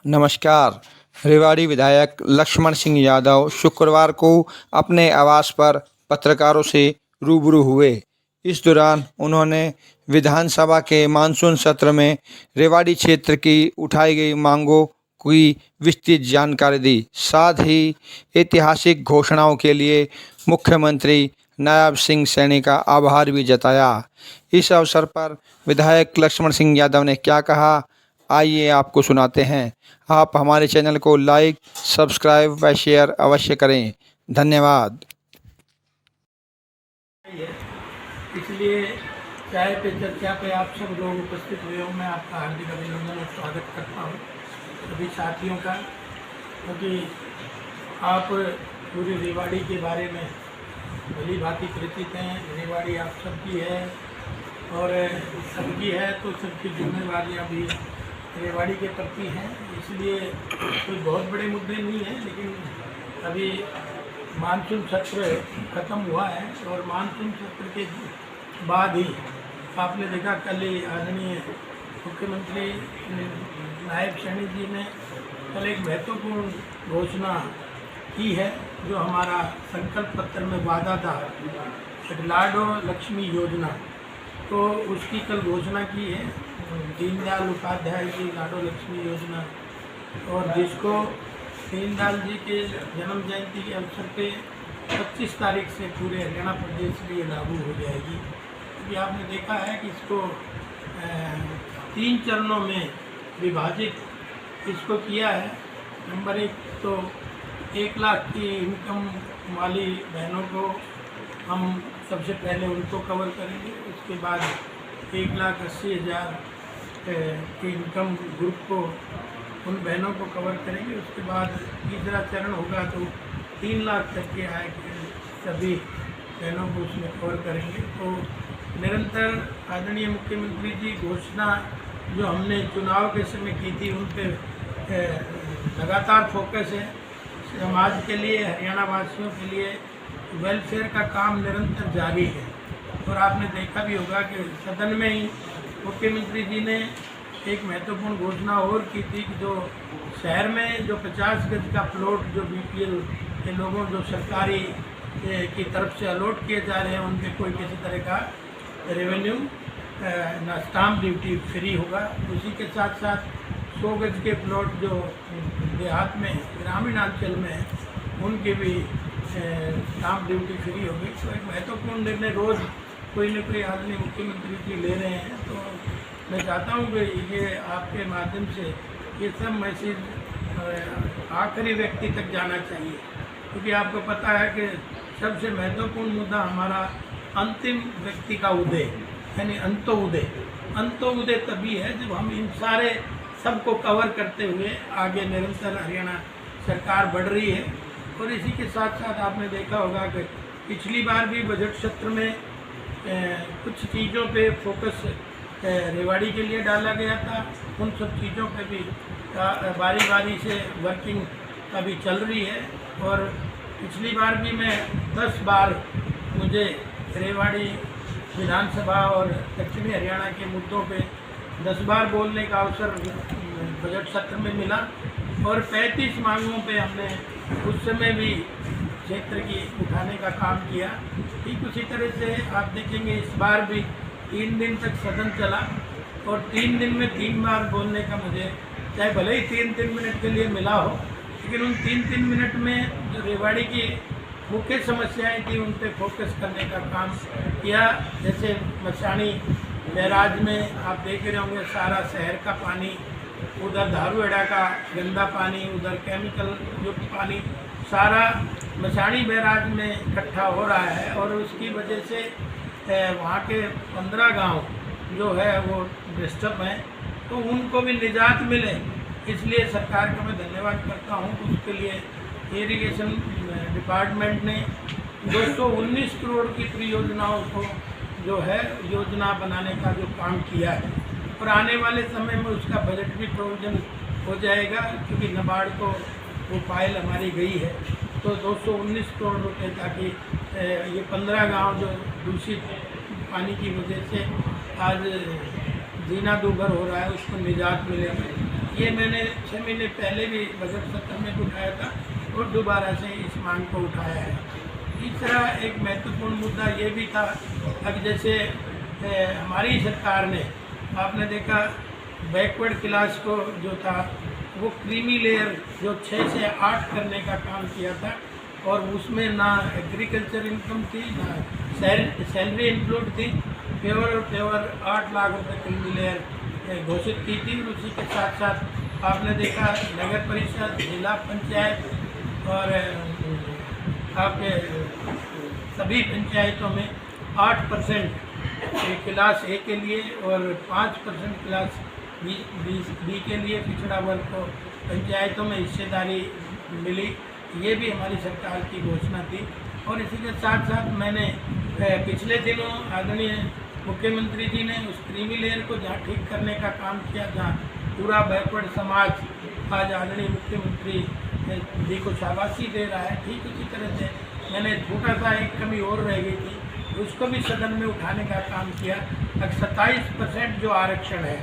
नमस्कार। रेवाड़ी विधायक लक्ष्मण सिंह यादव शुक्रवार को अपने आवास पर पत्रकारों से रूबरू हुए। इस दौरान उन्होंने विधानसभा के मानसून सत्र में रेवाड़ी क्षेत्र की उठाई गई मांगों की विस्तृत जानकारी दी। साथ ही ऐतिहासिक घोषणाओं के लिए मुख्यमंत्री नायब सिंह सैनी का आभार भी जताया। इस अवसर पर विधायक लक्ष्मण सिंह यादव ने क्या कहा, आइए आपको सुनाते हैं। आप हमारे चैनल को लाइक, सब्सक्राइब व शेयर अवश्य करें। धन्यवाद। इसलिए चाय पे चर्चा पे आप सब लोग उपस्थित हुए हो, मैं आपका हार्दिक अभिनंदन और स्वागत करता हूँ सभी साथियों का, क्योंकि आप पूरी रेवाड़ी के बारे में भली भांति परिचित हैं। रेवाड़ी आप सबकी है और सबकी है तो सबकी जिम्मेवारियाँ भी रेवाड़ी के प्रति हैं। इसलिए कोई बहुत बड़े मुद्दे नहीं हैं, लेकिन अभी मानसून सत्र ख़त्म हुआ है और मानसून सत्र के बाद ही आपने देखा कल ही आदरणीय मुख्यमंत्री नायब सैनी जी ने कल एक महत्वपूर्ण घोषणा की है, जो हमारा संकल्प पत्र में वादा था, लाडो लक्ष्मी योजना, तो उसकी कल घोषणा की है। दीनदयाल उपाध्याय जी लाडो लक्ष्मी योजना, और जिसको दीनदयाल जी के जन्म जयंती के अवसर पे 25 तारीख से पूरे हरियाणा प्रदेश में ये लागू हो जाएगी। क्योंकि आपने देखा है कि इसको 3 चरणों में विभाजित इसको किया है। नंबर 1 तो 1 लाख की इनकम वाली बहनों को हम सबसे पहले उनको कवर करेंगे। उसके बाद 1,80,000 की इनकम ग्रुप को, उन बहनों को कवर करेंगे। उसके बाद तीसरा चरण होगा तो 3 लाख तक के आय के सभी बहनों को उसमें कवर करेंगे। तो निरंतर आदरणीय मुख्यमंत्री जी घोषणा जो हमने चुनाव के समय की थी, उन पे लगातार फोकस है। समाज के लिए, हरियाणा वासियों के लिए वेलफेयर का काम निरंतर जारी है। और आपने देखा भी होगा कि सदन में ही मुख्यमंत्री जी ने एक महत्वपूर्ण घोषणा और की थी कि जो शहर में जो 50 गज का प्लॉट जो बीपीएल के लोगों जो सरकारी की तरफ से अलॉट किए जा रहे हैं, उन पर कोई किसी तरह का रेवेन्यू ना स्टाम्प ड्यूटी फ्री होगा। उसी के साथ साथ 100 गज के प्लॉट जो देहात में, ग्रामीण अंचल में है, उनके भी स्टाम्प ड्यूटी फ्री होगी। तो एक महत्वपूर्ण निर्णय रोज़ कोई न कोई आदमी मुख्यमंत्री जी ले रहे हैं। तो मैं चाहता हूँ कि ये आपके माध्यम से ये सब मैसेज आखिरी व्यक्ति तक जाना चाहिए, क्योंकि आपको पता है कि सबसे महत्वपूर्ण मुद्दा हमारा अंतिम व्यक्ति का उदय, यानी अंत्योदय। अंत्योदय तभी है जब हम इन सारे सबको कवर करते हुए आगे निरंतर हरियाणा सरकार बढ़ रही है। और इसी के साथ साथ आपने देखा होगा कि पिछली बार भी बजट सत्र में कुछ चीज़ों पे फोकस रेवाड़ी के लिए डाला गया था। उन सब चीज़ों पे भी बारी बारी से वर्किंग अभी चल रही है। और पिछली बार भी मैं 10 बार मुझे रेवाड़ी विधानसभा और दक्षिणी हरियाणा के मुद्दों पे 10 बार बोलने का अवसर बजट सत्र में मिला। और 35 मांगों पे हमने उस समय भी क्षेत्र की उठाने का काम किया। ठीक उसी तरह से आप देखेंगे इस बार भी 3 दिन तक सदन चला और 3 दिन में 3 बार बोलने का मुझे, चाहे भले ही 3-3 मिनट के लिए मिला हो, लेकिन उन 3-3 मिनट में जो रेवाड़ी की मुख्य समस्याएं थी उन पे फोकस करने का काम किया। जैसे मचानी बैराज में आप देख रहे होंगे सारा शहर का पानी, उधर धारूहेड़ा का गंदा पानी, उधर केमिकल युक्त पानी सारा मचानी बैराज में इकट्ठा हो रहा है। और उसकी वजह से वहाँ के 15 गांव जो है वो डिस्टर्ब हैं, तो उनको भी निजात मिले, इसलिए सरकार का मैं धन्यवाद करता हूँ। उसके लिए इरिगेशन डिपार्टमेंट ने 219 करोड़ की परियोजनाओं को जो है योजना बनाने का जो काम किया है, और आने वाले समय में उसका बजट भी प्रोविजन हो जाएगा, क्योंकि नाबार्ड को वो फाइल हमारी गई है। तो 219 करोड़ रुपए, ताकि ये 15 गांव जो दूषित पानी की वजह से आज जीना दूभर हो रहा है, उसको निजात मिलेगी। ये मैंने 6 महीने पहले भी बजट सत्र में उठाया था और दोबारा से इस मांग को उठाया है। तीसरा एक महत्वपूर्ण मुद्दा ये भी था, अब जैसे हमारी सरकार ने, आपने देखा, बैकवर्ड क्लास को जो था वो क्रीमी लेयर जो 6 से 8 करने का काम किया था, और उसमें ना एग्रीकल्चर इनकम थी ना सैलरी इंक्लूड थी। प्योर और प्योर 8 लाख रुपए क्रीमी लेयर घोषित की थी। और उसी के साथ साथ आपने देखा नगर परिषद, जिला पंचायत और आपके सभी पंचायतों में 8% क्लास ए के लिए और 5% क्लास बी के लिए पिछड़ा वर्ग को पंचायतों में हिस्सेदारी मिली। ये भी हमारी सरकार की घोषणा थी। और इसी के साथ साथ मैंने पिछले दिनों आदरणीय मुख्यमंत्री जी ने उस क्रीमी लेयर को जहाँ ठीक करने का काम किया, जहाँ पूरा बैकवर्ड समाज आज आदरणीय मुख्यमंत्री जी को शाबाशी दे रहा है, ठीक उसी तरह से मैंने छोटा सा एक कमी और रह गई थी, उसको भी सदन में उठाने का काम किया। अब 27% जो आरक्षण है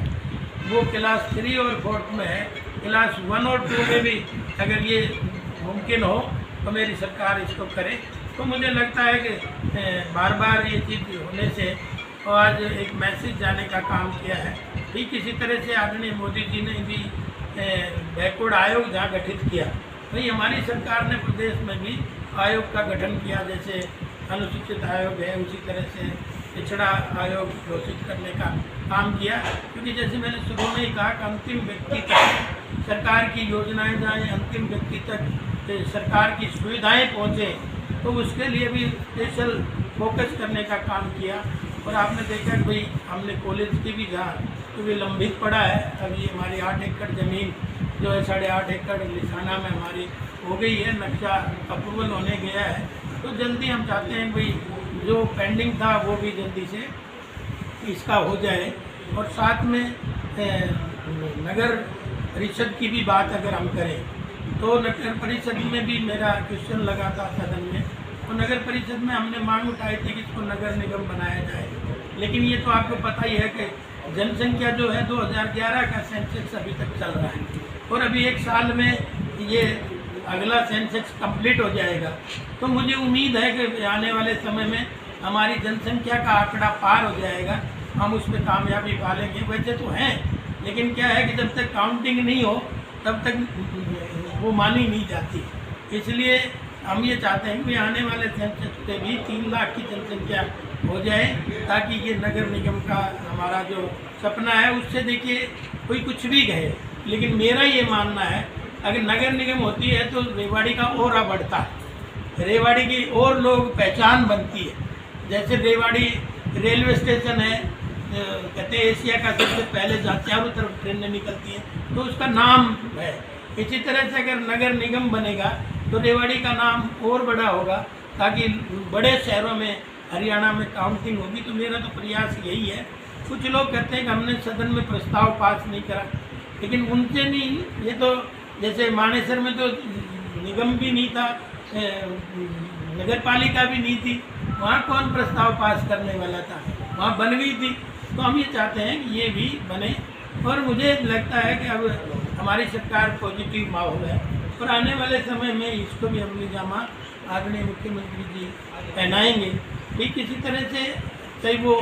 वो क्लास 3 और 4 में है, क्लास 1 और 2 में भी अगर ये मुमकिन हो तो मेरी सरकार इसको करे। तो मुझे लगता है कि बार बार ये चीज़ होने से आज एक मैसेज जाने का काम किया है। ठीक इसी तरह से आदरणीय मोदी जी ने भी बैकवर्ड आयोग जहाँ गठित किया, वही हमारी सरकार ने प्रदेश में भी आयोग का गठन किया। जैसे अनुसूचित आयोग है, उसी तरह से पिछड़ा आयोग घोषित करने का काम किया। क्योंकि जैसे मैंने शुरू में ही कहा कि अंतिम व्यक्ति तक सरकार की योजनाएं जाएँ, अंतिम व्यक्ति तक सरकार की सुविधाएं पहुँचे, तो उसके लिए भी स्पेशल फोकस करने का काम किया। और आपने देखा कि भाई हमने कॉलेज की भी जहाँ तो भी लंबित पड़ा है, अभी हमारी 8 एकड़ ज़मीन जो है 8.5 एकड़ लिसाना में हमारी हो गई है, नक्शा अप्रूवल होने गया है। तो जल्दी हम चाहते हैं भाई जो पेंडिंग था वो भी जल्दी से इसका हो जाए। और साथ में नगर परिषद की भी बात अगर हम करें तो नगर परिषद में भी मेरा क्वेश्चन लगा था सदन में, तो नगर परिषद में हमने मांग उठाई थी कि इसको नगर निगम बनाया जाए। लेकिन ये तो आपको पता ही है कि जनसंख्या जो है 2011 का सेंसस अभी तक चल रहा है और अभी 1 साल में ये अगला सेंसस कंप्लीट हो जाएगा। तो मुझे उम्मीद है कि आने वाले समय में हमारी जनसंख्या का आंकड़ा पार हो जाएगा, हम उसमें कामयाबी पालेंगे। वैसे तो हैं, लेकिन क्या है कि जब तक काउंटिंग नहीं हो तब तक वो मानी नहीं जाती। इसलिए हम ये चाहते हैं कि आने वाले सेंसस पे भी 3 लाख की जनसंख्या हो जाए, ताकि ये नगर निगम का हमारा जो सपना है उससे, देखिए कोई कुछ भी कहे, लेकिन मेरा ये मानना है अगर नगर निगम होती है तो रेवाड़ी का ऑरा बढ़ता है, रेवाड़ी की और लोग पहचान बनती है। जैसे रेवाड़ी रेलवे स्टेशन है, कहते हैं एशिया का सबसे पहले जहाँ चारों तरफ ट्रेनें निकलती हैं, तो उसका नाम है। इसी तरह से अगर नगर निगम बनेगा तो रेवाड़ी का नाम और बड़ा होगा, ताकि बड़े शहरों में हरियाणा में काउंटिंग होगी। तो मेरा तो प्रयास यही है। कुछ लोग कहते हैं कि हमने सदन में प्रस्ताव पास नहीं करा, लेकिन उनसे नहीं, ये तो जैसे मानेसर में तो निगम भी नहीं था, नगर पालिका भी नहीं थी, वहाँ कौन प्रस्ताव पास करने वाला था, वहाँ बन गई थी। तो हम ये चाहते हैं कि ये भी बने। और मुझे लगता है कि अब हमारी सरकार पॉजिटिव माहौल है और आने वाले समय में इसको भी अमली जामा आदरणीय मुख्यमंत्री जी पहनाएंगे। ठीक इसी तरह से चाहे वो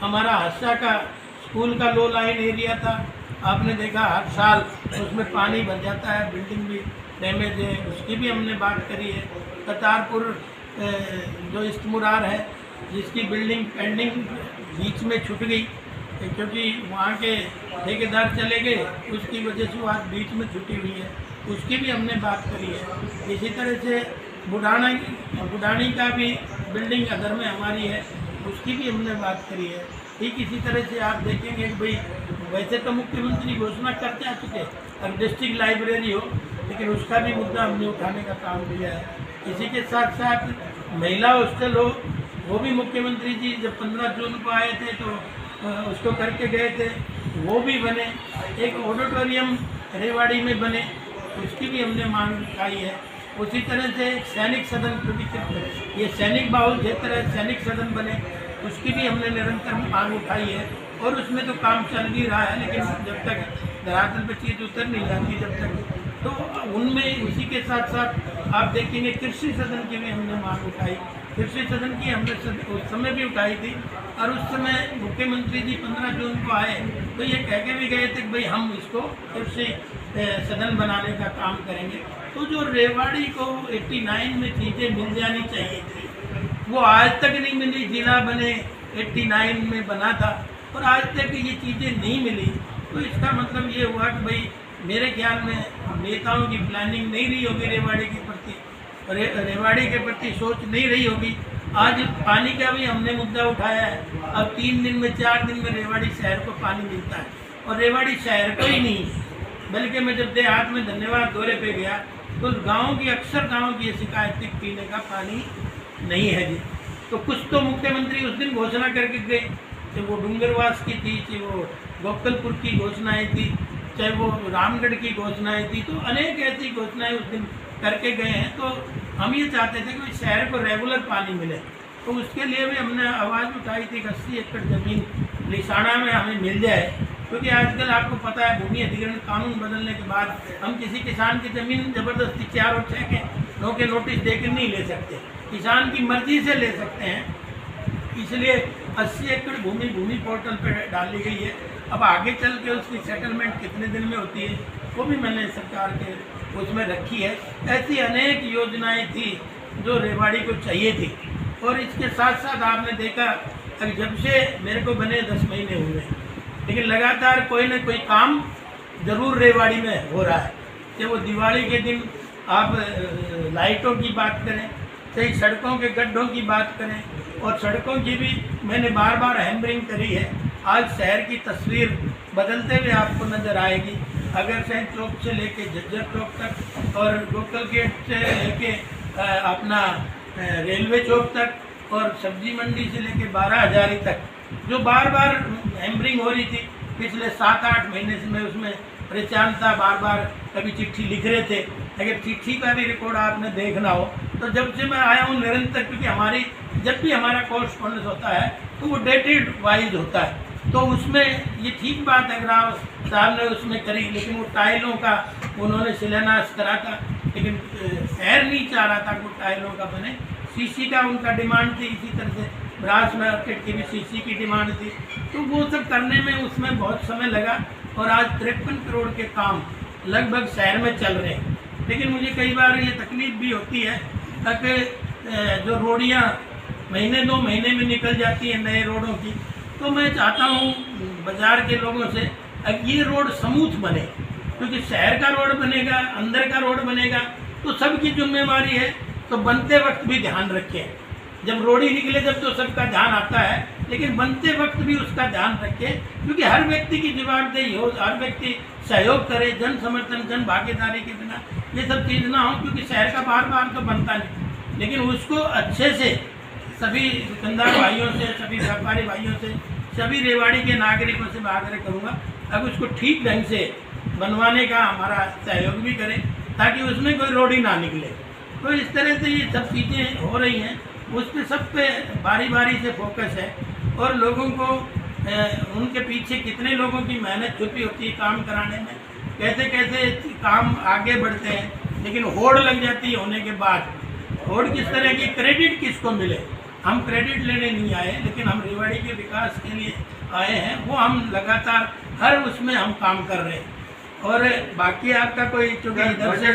हमारा हादसा का स्कूल का लो लाइन एरिया था, आपने देखा हर साल उसमें पानी भर जाता है, बिल्डिंग भी डैमेज है, उसकी भी हमने बात करी है। करतारपुर जो इस्तमुरार है जिसकी बिल्डिंग पेंडिंग बीच में छूट गई क्योंकि वहाँ के ठेकेदार चले गए, उसकी वजह से वो आज बीच में छुटी हुई है, उसकी भी हमने बात करी है। इसी तरह से बुढ़ानी का भी बिल्डिंग अदर में हमारी है, उसकी भी हमने बात करी है। ठीक इसी तरह से आप देखेंगे कि भाई वैसे तो मुख्यमंत्री घोषणा करते आ चुके अब डिस्ट्रिक्ट लाइब्रेरी हो, लेकिन उसका भी मुद्दा हमने उठाने का काम किया है। इसी के साथ साथ महिला हॉस्टल हो, वो भी मुख्यमंत्री जी जब 15 जून को आए थे तो उसको करके गए थे, वो भी बने। एक ऑडिटोरियम रेवाड़ी में बने, उसकी भी हमने मांग उठाई है। उसी तरह से सैनिक सदन, क्योंकि ये सैनिक बाहुल क्षेत्र है, सैनिक सदन बने, उसकी भी हमने निरंतर मांग उठाई है। और उसमें तो काम चल भी रहा है, लेकिन जब तक धरातल पर चीज़ उतर नहीं जाती जब तक। तो उनमें उसी के साथ साथ आप देखेंगे कृषि सदन की भी हमने मांग उठाई। कृषि सदन की हमने उस समय भी उठाई थी, और उस समय मुख्यमंत्री जी 15 जून को आए तो ये कह के भी गए थे कि भाई हम इसको कृषि सदन बनाने का काम करेंगे। तो जो रेवाड़ी को 89 में चीज़ें मिल जानी चाहिए थी, वो आज तक नहीं मिली। जिला बने 89 में बना था और आज तक ये चीज़ें नहीं मिली। तो इसका मतलब ये हुआ कि भाई मेरे ख्याल में नेताओं की प्लानिंग नहीं रही होगी रेवाड़ी के प्रति, रेवाड़ी के प्रति सोच नहीं रही होगी। आज पानी का भी हमने मुद्दा उठाया है। अब 3 दिन में 4 दिन में रेवाड़ी शहर को पानी मिलता है, और रेवाड़ी शहर को ही नहीं, बल्कि मैं जब देहात में धन्यवाद दौरे पे गया तो गाँव की अक्सर गाँव की ये शिकायत थी पीने का पानी नहीं है जी। तो कुछ तो मुख्यमंत्री उस दिन घोषणा करके गए, चाहे वो डूंगरवास की थी, चाहे वो गोकलपुर की घोषणाएँ थी, चाहे वो रामगढ़ की घोषणाएँ थी। तो अनेक ऐसी घोषणाएँ उस दिन करके गए हैं। तो हम ये चाहते थे कि शहर को रेगुलर पानी मिले। तो उसके लिए भी हमने आवाज़ उठाई थी कि 80 एकड़ ज़मीन लिसाना में हमें मिल जाए, क्योंकि आजकल आपको पता है भूमि अधिग्रहण कानून बदलने के बाद हम किसी किसान की ज़मीन ज़बरदस्ती 4 और 6 के नोटिस देकर नहीं ले सकते, किसान की मर्जी से ले सकते हैं। इसलिए 80 एकड़ भूमि पोर्टल पर डाली गई है। अब आगे चल के उसकी सेटलमेंट कितने दिन में होती है वो भी मैंने सरकार के उसमें रखी है। ऐसी अनेक योजनाएं थी जो रेवाड़ी को चाहिए थी। और इसके साथ साथ आपने देखा कि जब से मेरे को बने 10 महीने हुए, लेकिन लगातार कोई ना कोई काम ज़रूर रेवाड़ी में हो रहा है। चाहे वो दिवाली के दिन आप लाइटों की बात करें, चाहे सड़कों के गड्ढों की बात करें, और सड़कों की भी मैंने बार बार हैमरिंग करी है। आज शहर की तस्वीर बदलते हुए आपको नज़र आएगी। अगर सैन चौक से लेके झज्जर चौक तक, और गोकल गेट से लेके अपना रेलवे चौक तक, और सब्जी मंडी से लेके 12 हजारी तक, जो बार बार हैमरिंग हो रही थी पिछले 7-8 महीने से मैं उसमें परेशान था। बार बार कभी चिट्ठी लिख रहे थे, अगर चिट्ठी का भी रिकॉर्ड आपने देखना हो तो जब से मैं आया हूँ निरंतर, क्योंकि हमारी जब भी हमारा कॉरस्पॉन्डेंस होता है तो वो डेटेड वाइज होता है। तो उसमें ये ठीक बात है राव साहब ने उसमें करी, लेकिन वो टाइलों का उन्होंने शिलान्यास करा था, लेकिन शहर नहीं चाह रहा था कि वो टाइलों का बने। सीसी का उनका डिमांड थी, इसी तरह से ब्रास मार्केट की भी सीसी की डिमांड थी। तो वो सब करने में उसमें बहुत समय लगा, और आज 53 करोड़ के काम लगभग शहर में चल रहे हैं। लेकिन मुझे कई बार ये तकलीफ भी होती है कि जो रोडियाँ महीने 2 महीने में निकल जाती है नए रोडों की, तो मैं चाहता हूँ बाज़ार के लोगों से अब ये रोड स्मूथ बने, क्योंकि शहर का रोड बनेगा, अंदर का रोड बनेगा तो सबकी जिम्मेवारी है। तो बनते वक्त भी ध्यान रखें, जब रोडी निकले जब तो सबका ध्यान आता है, लेकिन बनते वक्त भी उसका ध्यान रखें, क्योंकि हर व्यक्ति की जवाबदेही हो, हर व्यक्ति सहयोग करे, जन समर्थन जन भागीदारी के बिना ये सब चीज़ ना हो। क्योंकि शहर का बार बार तो बनता नहीं, लेकिन उसको अच्छे से सभी दुकानदार भाइयों से, सभी व्यापारी भाइयों से, सभी रेवाड़ी के नागरिकों से मैं आग्रह करूँगा अब उसको ठीक ढंग से बनवाने का हमारा सहयोग भी करें, ताकि उसमें कोई रोडी ना निकले। तो इस तरह से ये सब चीज़ें हो रही हैं, उस पर सब पे बारी बारी से फोकस है, और लोगों को उनके पीछे कितने लोगों की मेहनत छुपी होती है काम कराने में, कैसे कैसे काम आगे बढ़ते हैं, लेकिन होड़ लग जाती है होने के बाद। होड़ किस तरह की, क्रेडिट किसको मिले, हम क्रेडिट लेने नहीं आए, लेकिन हम रेवाड़ी के विकास के लिए आए हैं। वो हम लगातार हर उसमें हम काम कर रहे हैं। और बाकी आपका कोई चूँकि इधर से